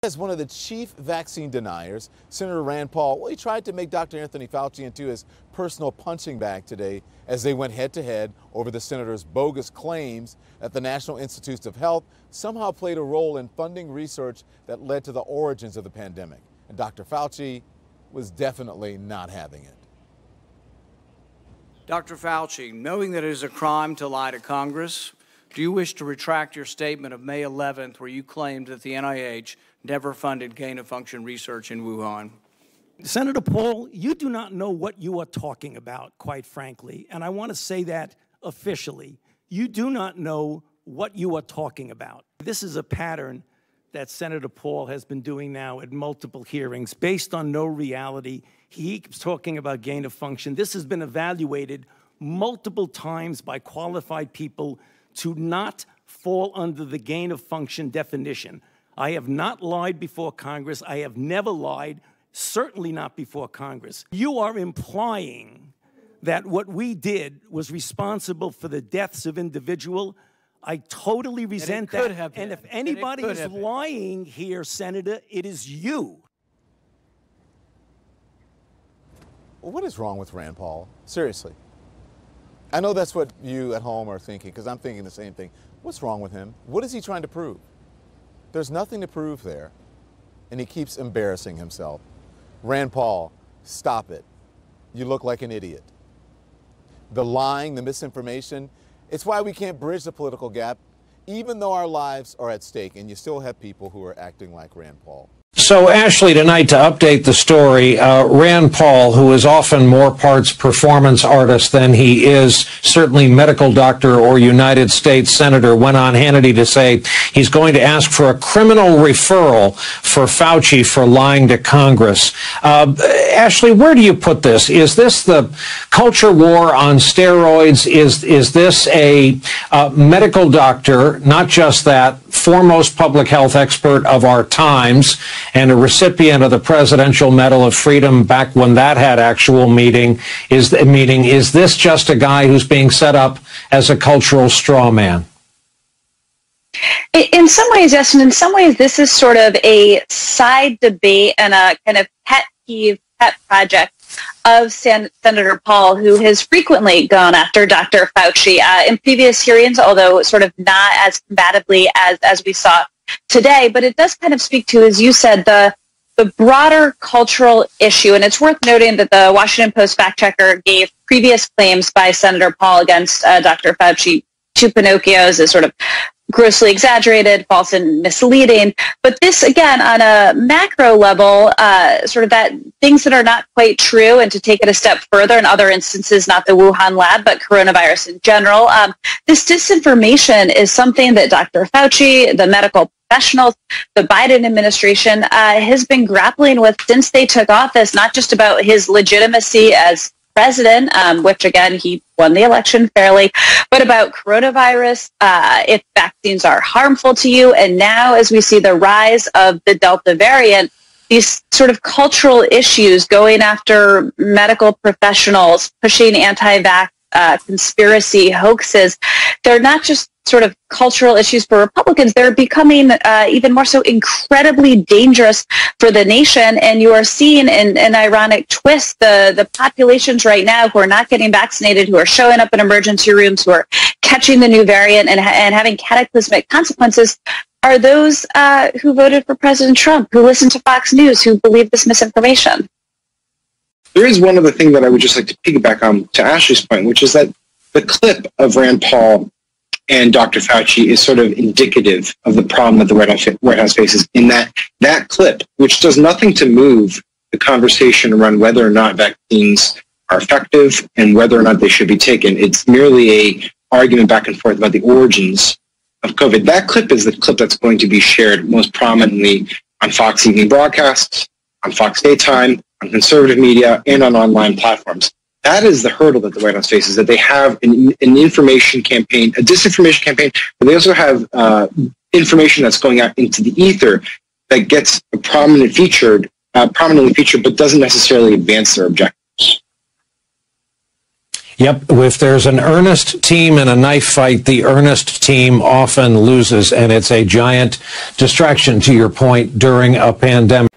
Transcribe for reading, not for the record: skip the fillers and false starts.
As one of the chief vaccine deniers, Senator Rand Paul, well, he tried to make Dr. Anthony Fauci into his personal punching bag today as they went head-to-head over the senator's bogus claims that the National Institutes of Health somehow played a role in funding research that led to the origins of the pandemic. And Dr. Fauci was definitely not having it. Dr. Fauci, knowing that it is a crime to lie to Congress, do you wish to retract your statement of May 11th where you claimed that the NIH never funded gain-of-function research in Wuhan? Senator Paul, you do not know what you are talking about, quite frankly, and I want to say that officially. You do not know what you are talking about. This is a pattern that Senator Paul has been doing now at multiple hearings based on no reality. He keeps talking about gain-of-function. This has been evaluated multiple times by qualified people to not fall under the gain-of-function definition. I have not lied before Congress. I have never lied, certainly not before Congress. You are implying that what we did was responsible for the deaths of individuals. I totally resent that. And if anybody is lying here, Senator, it is you. What is wrong with Rand Paul? Seriously. I know that's what you at home are thinking, because I'm thinking the same thing. What's wrong with him? What is he trying to prove? There's nothing to prove there, and he keeps embarrassing himself. Rand Paul, stop it. You look like an idiot. The lying, the misinformation, it's why we can't bridge the political gap, even though our lives are at stake, and you still have people who are acting like Rand Paul. So, Ashley, tonight to update the story, Rand Paul, who is often more parts performance artist than he is certainly medical doctor or United States Senator, went on Hannity to say he's going to ask for a criminal referral for Fauci for lying to Congress. Ashley, where do you put this? Is this the culture war on steroids? Is this a medical doctor, not just that, foremost public health expert of our times, and a recipient of the Presidential Medal of Freedom back when that had actual meaning? Is this just a guy who's being set up as a cultural straw man? In some ways, yes, and in some ways, this is sort of a side debate and a kind of pet peeve, pet project of Senator Paul, who has frequently gone after Dr. Fauci in previous hearings, although sort of not as combatively as we saw today. But it does kind of speak to, as you said, the broader cultural issue. And it's worth noting that the Washington Post fact checker gave previous claims by Senator Paul against Dr. Fauci to Pinocchios as sort of grossly exaggerated, false, and misleading. But this, again, on a macro level, sort of that things that are not quite true, and to take it a step further, in other instances, not the Wuhan lab, but coronavirus in general, this disinformation is something that Dr. Fauci, the medical professionals, the Biden administration has been grappling with since they took office, not just about his legitimacy as president, which again, he won the election fairly, but about coronavirus, if vaccines are harmful to you. And now, as we see the rise of the Delta variant, these sort of cultural issues going after medical professionals, pushing anti-vax conspiracy hoaxes, they're not just sort of cultural issues for Republicans, they're becoming even more so incredibly dangerous for the nation. And you are seeing in an ironic twist, the populations right now who are not getting vaccinated, who are showing up in emergency rooms, who are catching the new variant and having cataclysmic consequences, are those who voted for President Trump, who listened to Fox News, who believe this misinformation. There is one other thing that I would just like to piggyback on to Ashley's point, which is that the clip of Rand Paul and Dr. Fauci is sort of indicative of the problem that the White House faces, in that clip, which does nothing to move the conversation around whether or not vaccines are effective and whether or not they should be taken. It's merely an argument back and forth about the origins of COVID. That clip is the clip that's going to be shared most prominently on Fox evening broadcasts, on Fox daytime, on conservative media, and on online platforms. That is the hurdle that the White House faces, that they have an information campaign, a disinformation campaign, but they also have information that's going out into the ether that gets prominently featured, but doesn't necessarily advance their objectives. Yep. If there's an earnest team in a knife fight, the earnest team often loses, and it's a giant distraction, to your point, during a pandemic.